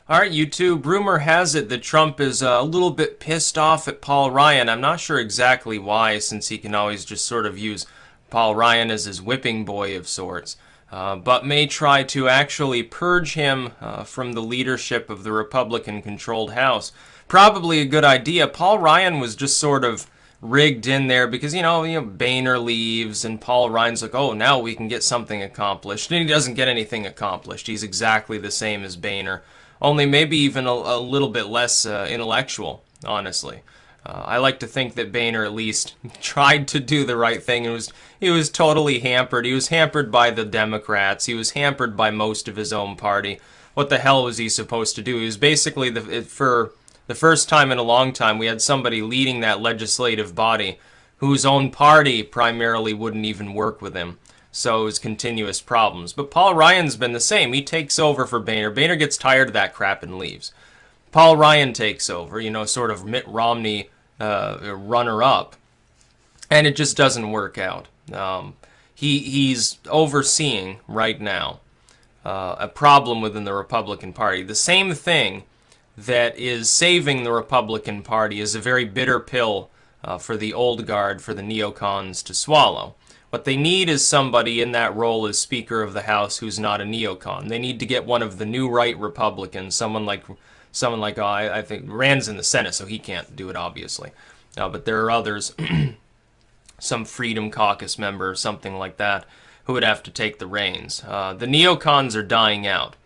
All right, YouTube. Rumor has it that Trump is a little bit pissed off at Paul Ryan. I'm not sure exactly why, since he can always just sort of use Paul Ryan as his whipping boy of sorts, but may try to actually purge him from the leadership of the Republican-controlled House. Probably a good idea. Paul Ryan was just sort of rigged in there because Boehner leaves and Paul Ryan's like, oh, now we can get something accomplished, and he doesn't get anything accomplished. He's exactly the same as Boehner, only maybe even a little bit less intellectual, honestly. I like to think that Boehner at least tried to do the right thing. He was totally hampered. He was hampered by the Democrats. He was hampered by most of his own party. What the hell was he supposed to do? He was basically for the first time in a long time we had somebody leading that legislative body whose own party primarily wouldn't even work with him. So it was continuous problems. But Paul Ryan's been the same. He takes over for Boehner. Boehner gets tired of that crap and leaves. Paul Ryan takes over, sort of Mitt Romney runner-up, and it just doesn't work out. He's overseeing right now a problem within the Republican Party. The same thing that is saving the Republican Party is a very bitter pill for the old guard, for the neocons to swallow. What they need is somebody in that role as Speaker of the House who's not a neocon. They need to get one of the new right Republicans, someone like I think Rand's in the Senate, so he can't do it, obviously. But there are others, some Freedom Caucus member or something like that, who would have to take the reins. The neocons are dying out.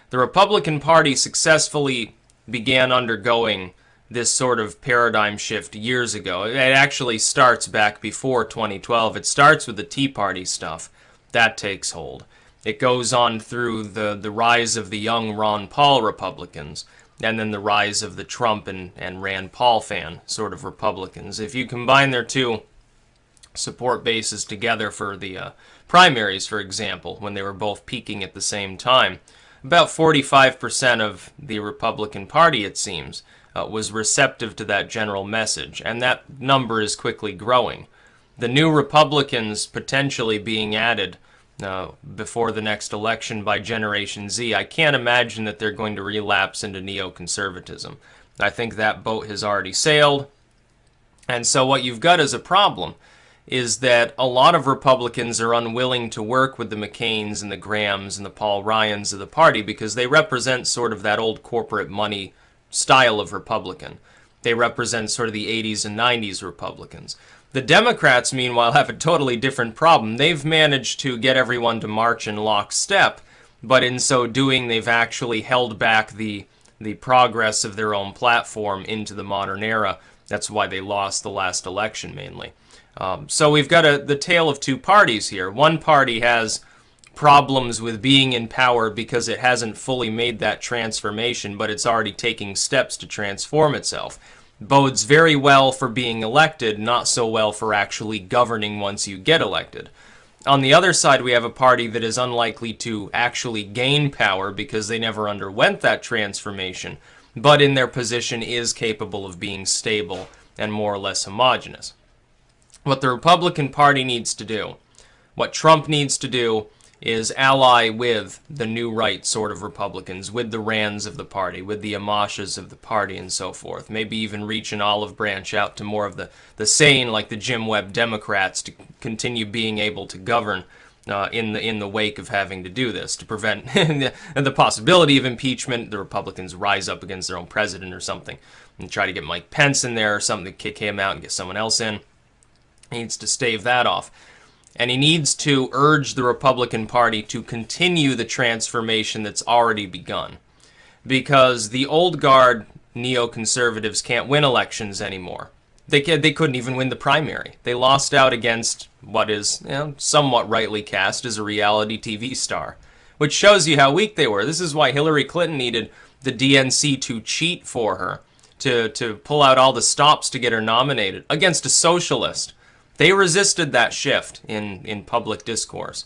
The Republican Party successfully began undergoing this sort of paradigm shift years ago. It actually starts back before 2012. It starts with the Tea Party stuff. That takes hold. It goes on through the rise of the young Ron Paul Republicans, and then the rise of the Trump and Rand Paul fan sort of Republicans. If you combine their two support bases together for the primaries, for example, when they were both peaking at the same time, about 45% of the Republican Party, it seems, was receptive to that general message, and that number is quickly growing. The new Republicans potentially being added before the next election by Generation Z, I can't imagine that they're going to relapse into neoconservatism. I think that boat has already sailed, and so what you've got as a problem is that a lot of Republicans are unwilling to work with the McCains and the Grahams and the Paul Ryans of the party because they represent sort of that old corporate money style of Republican. They represent sort of the 80s and 90s Republicans. The Democrats, meanwhile, have a totally different problem. They've managed to get everyone to march in lockstep, but in so doing, they've actually held back the progress of their own platform into the modern era. That's why they lost the last election, mainly. So we've got the tale of two parties here. One party has problems with being in power because it hasn't fully made that transformation, but it's already taking steps to transform itself. Bodes very well for being elected, not so well for actually governing once you get elected. On the other side, we have a party that is unlikely to actually gain power because they never underwent that transformation, but in their position is capable of being stable and more or less homogenous. What the Republican Party needs to do, what Trump needs to do, is ally with the new right sort of Republicans, with the Rands of the party, with the Amashas of the party, and so forth. Maybe even reach an olive branch out to more of the sane, like the Jim Webb Democrats, to continue being able to govern in the wake of having to do this, to prevent the possibility of impeachment. The Republicans rise up against their own president or something, and try to get Mike Pence in there or something to kick him out and get someone else in. He needs to stave that off. And he needs to urge the Republican Party to continue the transformation that's already begun. Because the old guard neoconservatives can't win elections anymore. They couldn't even win the primary. They lost out against what is somewhat rightly cast as a reality TV star, which shows you how weak they were. This is why Hillary Clinton needed the DNC to cheat for her, to pull out all the stops to get her nominated against a socialist. They resisted that shift in public discourse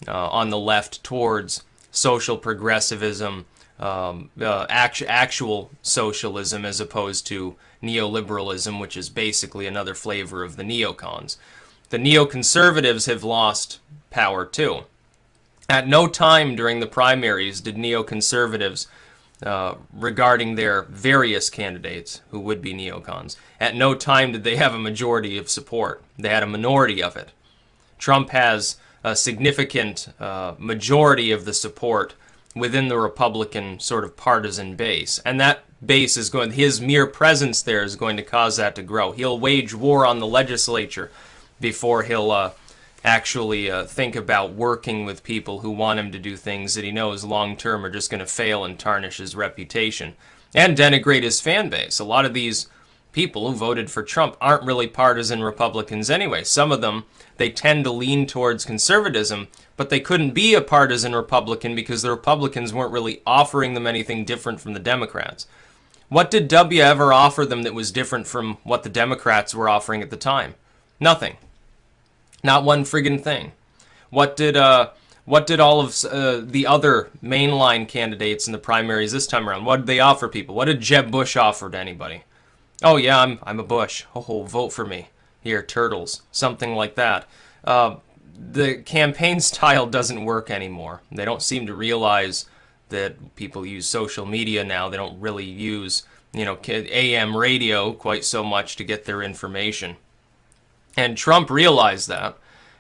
on the left towards social progressivism, actual socialism, as opposed to neoliberalism, which is basically another flavor of the neocons. The neoconservatives have lost power too. At no time during the primaries did neoconservatives regarding their various candidates who would be neocons. At no time did they have a majority of support. They had a minority of it. Trump has a significant majority of the support within the Republican sort of partisan base. And that base is going, his mere presence there is going to cause that to grow. He'll wage war on the legislature before he'll actually think about working with people who want him to do things that he knows long term are just going to fail and tarnish his reputation and denigrate his fan base. A lot of these people who voted for Trump aren't really partisan Republicans anyway. Some of them, they tend to lean towards conservatism, but they couldn't be a partisan Republican because the Republicans weren't really offering them anything different from the Democrats. What did W ever offer them that was different from what the Democrats were offering at the time? Nothing. Not one friggin' thing. What did all of the other mainline candidates in the primaries this time around? What did they offer people? What did Jeb Bush offer to anybody? Oh yeah, I'm a Bush. Oh, vote for me. Here, turtles. Something like that. The campaign style doesn't work anymore. They don't seem to realize that people use social media now. They don't really use, AM radio quite so much to get their information. And Trump realized that,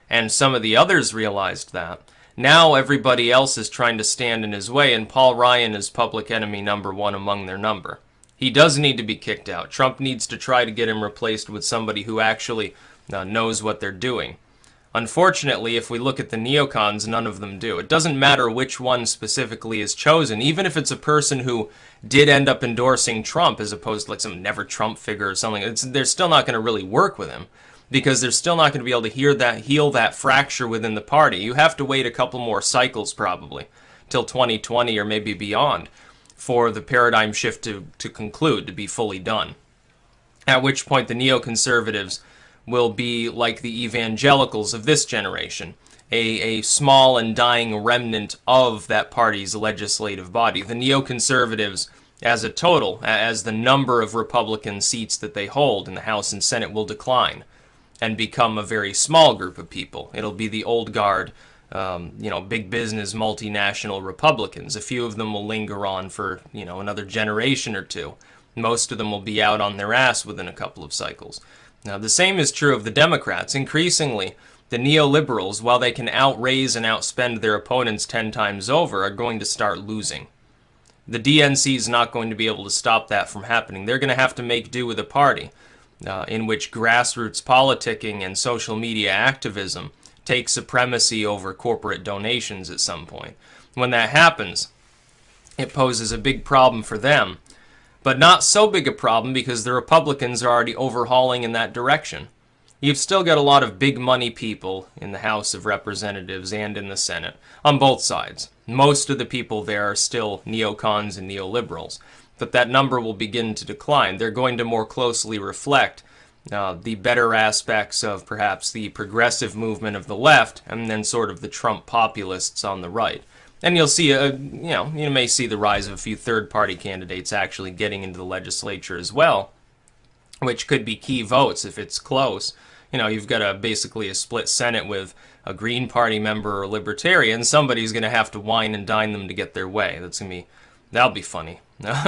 and some of the others realized that. Now everybody else is trying to stand in his way, and Paul Ryan is public enemy number one among their number. He does need to be kicked out. Trump needs to try to get him replaced with somebody who actually knows what they're doing. Unfortunately, if we look at the neocons, none of them do. It doesn't matter which one specifically is chosen, even if it's a person who did end up endorsing Trump as opposed to like some never Trump figure or something. They're still not going to really work with him because they're still not going to be able to heal that fracture within the party. You have to wait a couple more cycles probably till 2020 or maybe beyond for the paradigm shift to conclude, to be fully done. At which point the neoconservatives will be like the evangelicals of this generation, a small and dying remnant of that party's legislative body. The neoconservatives, as a total, as the number of Republican seats that they hold in the House and Senate, will decline and become a very small group of people. It'll be the old guard, big business, multinational Republicans. A few of them will linger on for, another generation or two. Most of them will be out on their ass within a couple of cycles. Now, the same is true of the Democrats. Increasingly, the neoliberals, while they can outraise and outspend their opponents 10 times over, are going to start losing. The DNC is not going to be able to stop that from happening. They're going to have to make do with a party in which grassroots politicking and social media activism take supremacy over corporate donations at some point. When that happens, it poses a big problem for them. But not so big a problem because the Republicans are already overhauling in that direction. You've still got a lot of big money people in the House of Representatives and in the Senate, on both sides. Most of the people there are still neocons and neoliberals, but that number will begin to decline. They're going to more closely reflect the better aspects of perhaps the progressive movement of the left and then sort of the Trump populists on the right. And you'll see, you may see the rise of a few third-party candidates actually getting into the legislature as well, which could be key votes if it's close. You've got basically a split Senate with a Green Party member or a Libertarian. Somebody's going to have to wine and dine them to get their way. That'll be funny,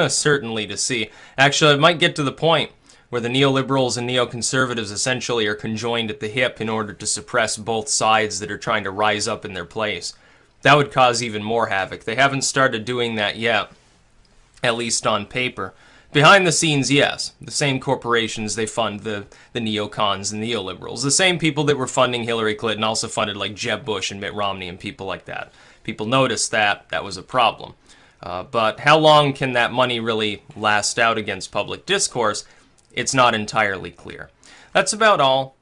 certainly to see. Actually, it might get to the point where the neoliberals and neoconservatives essentially are conjoined at the hip in order to suppress both sides that are trying to rise up in their place. That would cause even more havoc. They haven't started doing that yet, at least on paper. Behind the scenes, yes. The same corporations, they fund the neocons and neoliberals. The same people that were funding Hillary Clinton also funded like Jeb Bush and Mitt Romney and people like that. People noticed that. That was a problem. But how long can that money really last out against public discourse? It's not entirely clear. That's about all.